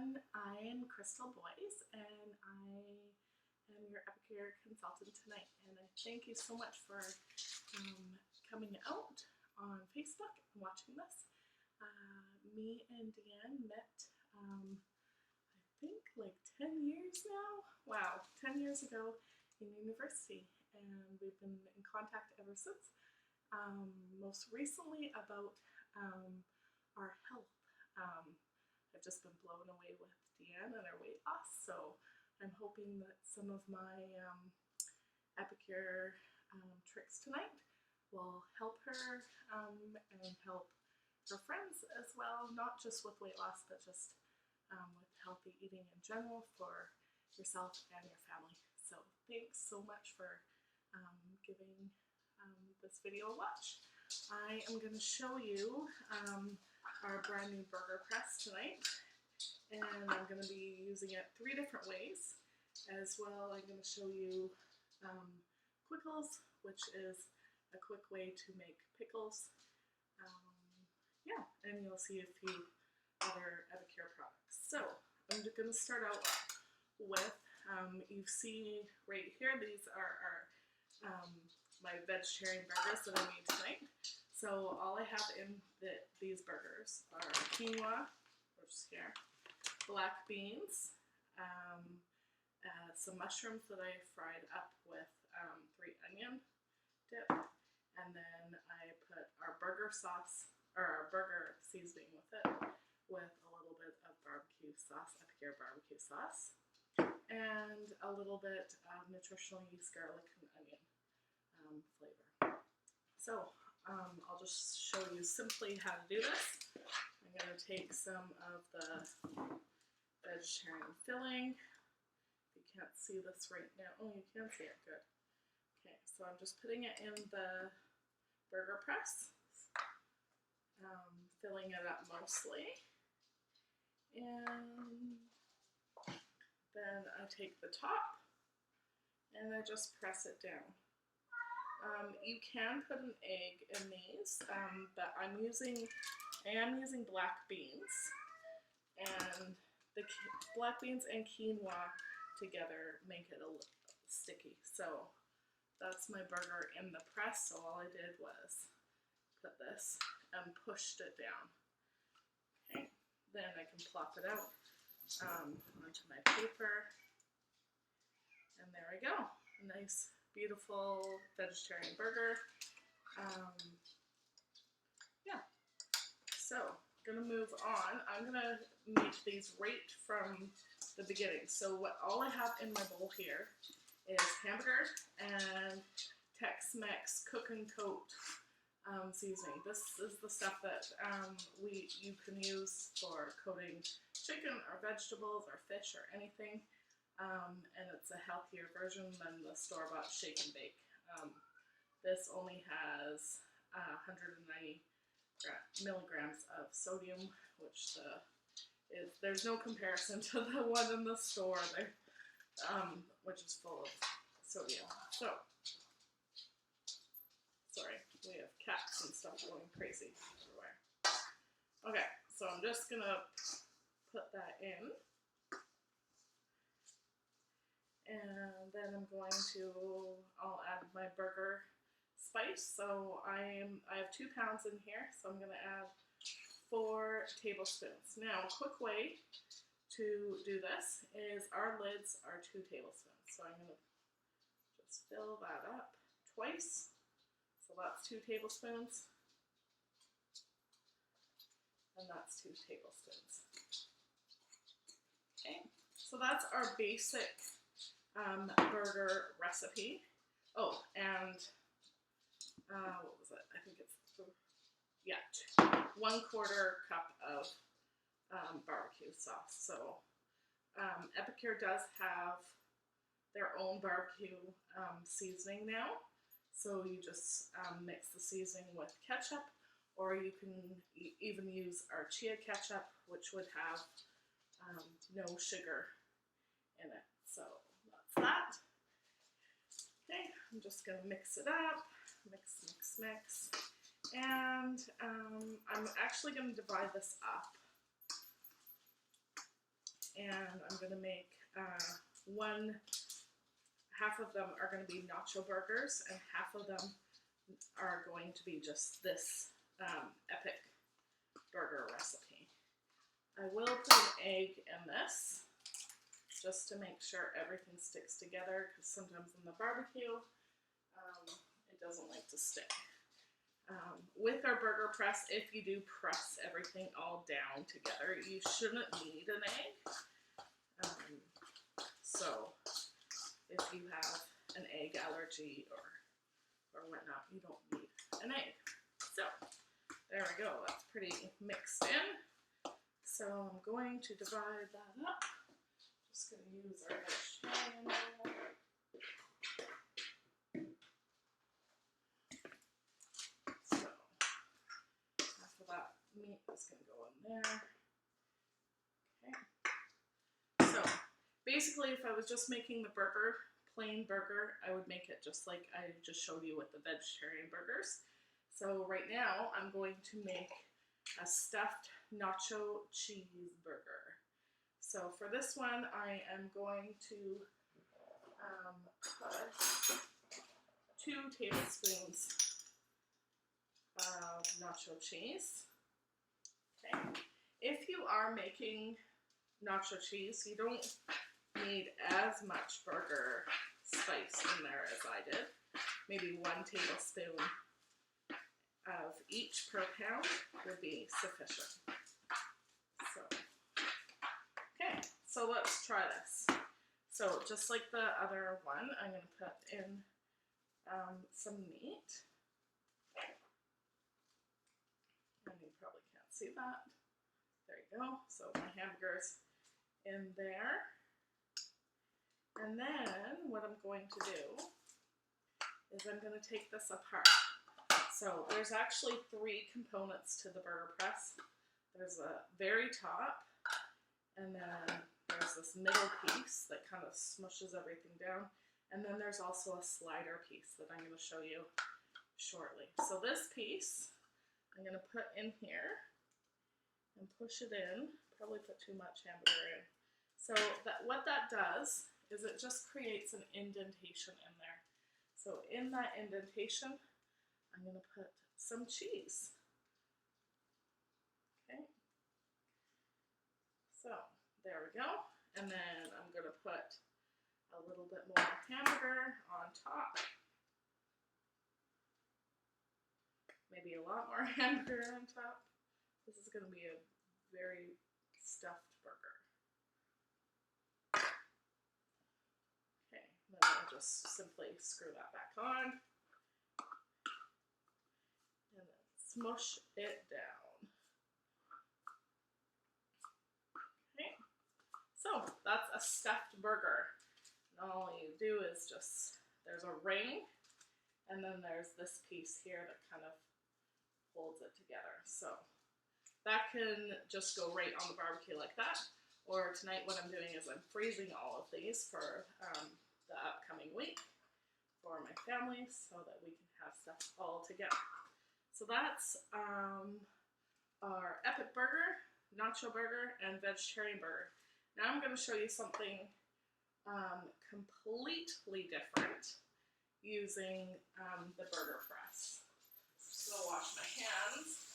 everyone. I'm Crystal Boyce and I am your Epicure consultant tonight. And I thank you so much for coming out on Facebook and watching this. Me and Deanne met, I think like 10 years now. Wow, 10 years ago in university. And we've been in contact ever since. Most recently about our health. I've just been blown away with Deanne and her weight loss, so I'm hoping that some of my Epicure tricks tonight will help her and help her friends as well, not just with weight loss, but just with healthy eating in general for yourself and your family. So thanks so much for giving this video a watch. I am going to show you our brand new burger press tonight, and I'm going to be using it 3 different ways. As well, I'm going to show you quickles, which is a quick way to make pickles. Yeah, and you'll see a few other Epicure products. So I'm just going to start out with, you see right here, these are our my vegetarian burgers that I made tonight. So all I have in these burgers are quinoa, which is here, black beans, some mushrooms that I fried up with 3 onion dip, and then I put our burger sauce, or our burger seasoning with it, with a little bit of barbecue sauce, Epicure barbecue sauce, and a little bit of nutritional yeast, garlic, and onion flavor. So I'll just show you simply how to do this. I'm going to take some of the vegetarian filling. You can't see this right now. Oh, you can see it. Good. Okay, so I'm just putting it in the burger press, filling it up mostly, and then I take the top and I just press it down. You can put an egg in these, but I am using black beans, and the black beans and quinoa together make it a little sticky. So that's my burger in the press. So all I did was put this and pushed it down. Okay, then I can plop it out onto my paper, and there we go. A nice, beautiful vegetarian burger. Yeah, so I'm gonna move on. I'm gonna make these right from the beginning. So all I have in my bowl here is hamburger and Tex-Mex Cook and Coat seasoning. This is the stuff that you can use for coating chicken or vegetables or fish or anything. And it's a healthier version than the store-bought shake and bake. This only has 190 milligrams of sodium, which there's no comparison to the one in the store, which is full of sodium. So, sorry, we have cats and stuff going crazy everywhere. Okay, so I'm just gonna put that in. And then I'll add my burger spice. So I have 2 pounds in here, so I'm going to add 4 tablespoons. Now, a quick way to do this is our lids are 2 tablespoons. So I'm going to just fill that up twice. So that's 2 tablespoons. And that's 2 tablespoons. Okay, so that's our basic burger recipe. Oh, and what was it? I think it's 1/4 cup of barbecue sauce. So Epicure does have their own barbecue seasoning now. So you just mix the seasoning with ketchup, or you can even use our chia ketchup, which would have no sugar in it. So that's that. Okay, I'm just going to mix it up. Mix. And I'm actually going to divide this up and I'm going to make half of them are going to be nacho burgers, and half of them are going to be just this epic burger recipe. I will put an egg in this just to make sure everything sticks together, because sometimes in the barbecue it doesn't like to stick. With our burger press, if you do press everything all down together, you shouldn't need an egg. So if you have an egg allergy or whatnot, you don't need an egg. So there we go, that's pretty mixed in. So I'm going to divide that up. Just going to use our vegetarian bowl. So half of that meat is going to go in there. Okay. So basically, if I was just making the burger, plain burger, I would make it just like I just showed you with the vegetarian burgers. So right now, I'm going to make a stuffed nacho cheeseburger. So for this one, I am going to put 2 tablespoons of nacho cheese. Okay. If you are making nacho cheese, you don't need as much burger spice in there as I did. Maybe 1 tablespoon of each per pound would be sufficient. So, okay, so let's try this. So just like the other one, I'm going to put in some meat. And you probably can't see that. There you go. So my hamburger's in there. And then what I'm going to do is I'm going to take this apart. So there's actually 3 components to the burger press. There's a very top, and then there's this middle piece that kind of smushes everything down. And then there's also a slider piece that I'm going to show you shortly. So this piece I'm going to put in here and push it in. Probably put too much hamburger in. So what that does is it just creates an indentation in there. So in that indentation, I'm going to put some cheese. Okay. So there we go. And then I'm going to put a little bit more hamburger on top. Maybe a lot more hamburger on top. This is going to be a very stuffed burger. Okay, then I'll just simply screw that back on. And then smush it down. Okay, so that's a stuffed burger. And all you do is just, there's a ring, and then there's this piece here that kind of holds it together. So that can just go right on the barbecue like that. Or tonight what I'm doing is I'm freezing all of these for the upcoming week for my family so that we can have stuff all together. So that's our epic burger, nacho burger, and vegetarian burger. Now I'm going to show you something completely different using the burger press. So I'll wash my hands.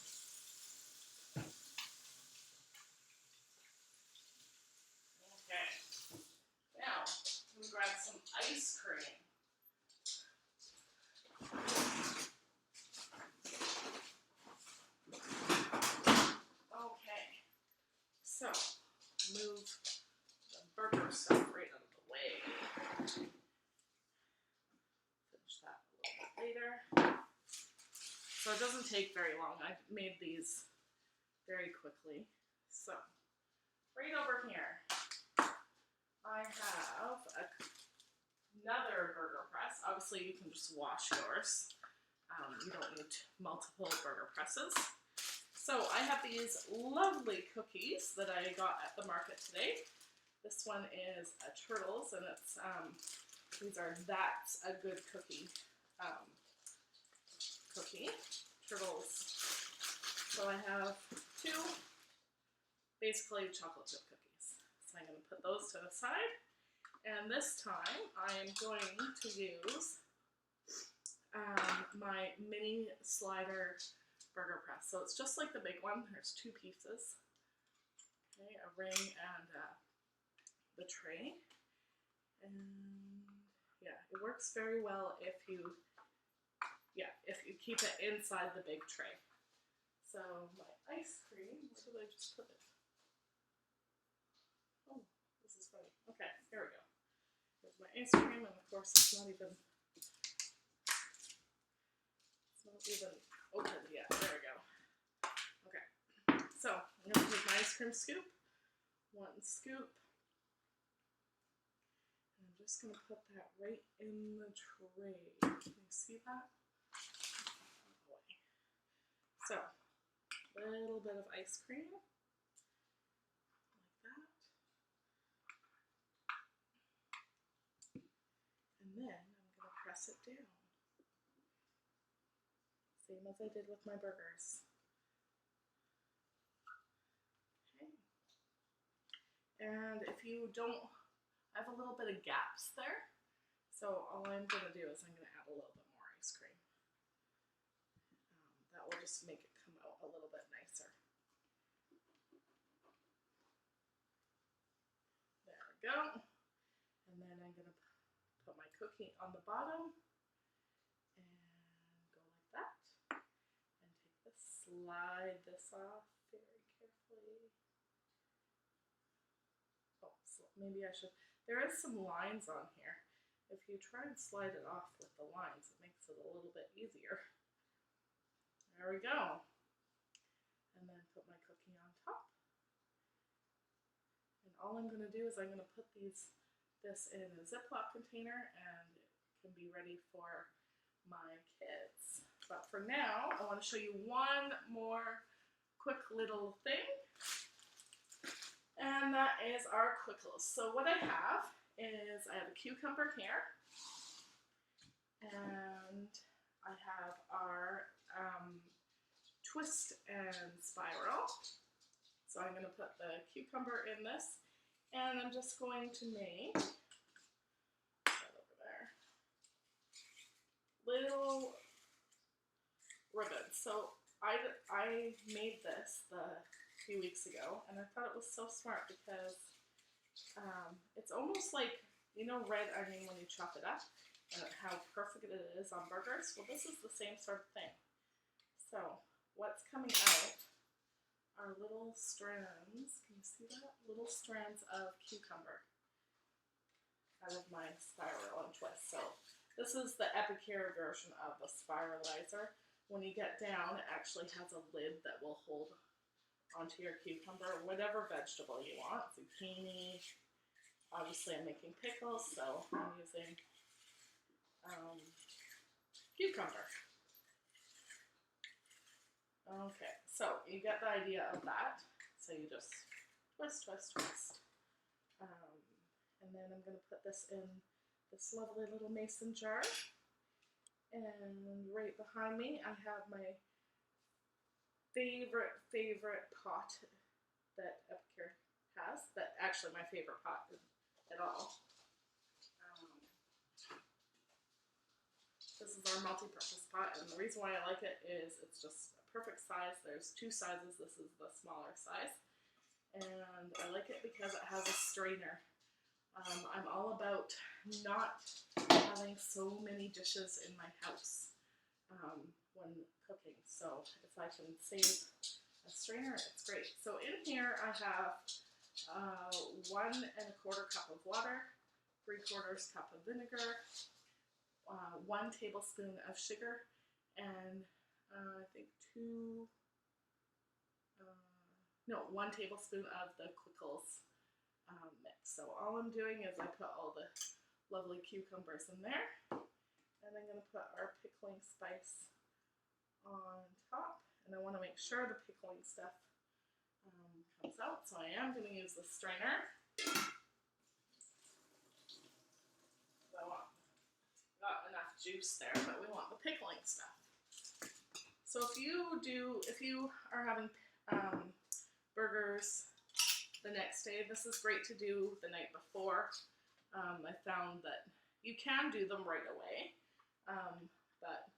Okay. Now, I'm going to grab some ice cream. Okay. So, move the burger stuff right out of the way. Finish that a little bit later. So it doesn't take very long. I made these very quickly. So, right over here, I have another burger press. Obviously, you can just wash yours. You don't need multiple burger presses. So I have these lovely cookies that I got at the market today. This one is a Turtles, and it's these are That's a Good Cookie Turtles. So I have 2 basically chocolate chip cookies. So So I'm going to put those to the side. And this time I am going to use my mini slider burger press. So it's just like the big one. There's 2 pieces. Okay, a ring and the tray. And yeah, it works very well if you keep it inside the big tray. So my ice cream, where did I just put it? Oh, this is funny. Okay, here we go. Here's my ice cream, and of course it's not even open yet. There we go. Okay, so I'm going to take my ice cream scoop, 1 scoop, and I'm just going to put that right in the tray. Can you see that? So, a little bit of ice cream, like that. And then I'm going to press it down. Same as I did with my burgers. Okay. And if you don't, I have a little bit of gaps there. So all I'm going to do is I'm going to add a little bit more ice cream. That will just make it come out a little bit nicer. There we go. And then I'm going to put my cookie on the bottom and go like that. And take this, slide this off very carefully. Oh, so maybe I should, there is some lines on here. If you try and slide it off with the lines, it makes it a little bit easier. There we go. And then put my cookie on top. And all I'm going to do is I'm going to put this in a Ziploc container, and it can be ready for my kids. But for now, I want to show you one more quick little thing. And that is our Quickles. So what I have is I have a cucumber here, and I have our twist and spiral. So I'm going to put the cucumber in this, and I'm just going to make, right over there, little ribbons. So I made this a few weeks ago, and I thought it was so smart because it's almost like, you know, red onion when you chop it up and how perfect it is on burgers. Well, this is the same sort of thing. So what's coming out are little strands. Can you see that? Little strands of cucumber out of my spiral and twist. So this is the Epicure version of the spiralizer. When you get down, it actually has a lid that will hold onto your cucumber, whatever vegetable you want, zucchini. Obviously I'm making pickles, so I'm using cucumber. Okay, so you get the idea of that. So you just twist, twist, twist. And then I'm going to put this in this lovely little mason jar. And right behind me, I have my favorite pot that Epicure has. That actually my favorite pot at all. This is our multi-purpose pot, and the reason why I like it is it's just a perfect size. There's 2 sizes. This is the smaller size, and I like it because it has a strainer. I'm all about not having so many dishes in my house when cooking, so if I can save a strainer, it's great. So in here I have 1 1/4 cup of water, 3/4 cup of vinegar, 1 tablespoon of sugar, and I think 1 tablespoon of the Quickles mix. So all I'm doing is I put all the lovely cucumbers in there, and I'm going to put our pickling spice on top, and I want to make sure the pickling stuff comes out, so I am going to use the strainer. Got enough juice there, but we want the pickling stuff. So if you are having burgers the next day. This is great to do the night before. I found that you can do them right away, but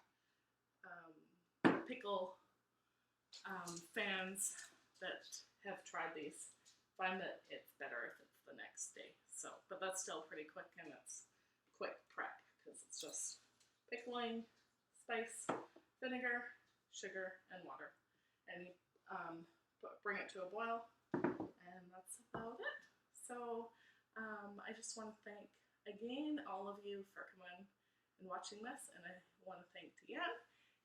pickle fans that have tried these find that it's better if it's the next day. So, but that's still pretty quick, and it's quick prep because it's just pickling, spice, vinegar, sugar, and water, and you bring it to a boil, and that's about it. So I just want to thank again all of you for coming and watching this, and I want to thank Deanne,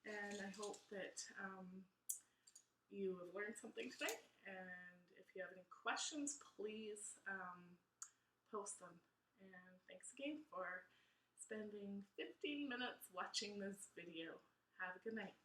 and I hope that you have learned something today, and if you have any questions, please post them. And thanks again for spending 15 minutes watching this video. Have a good night.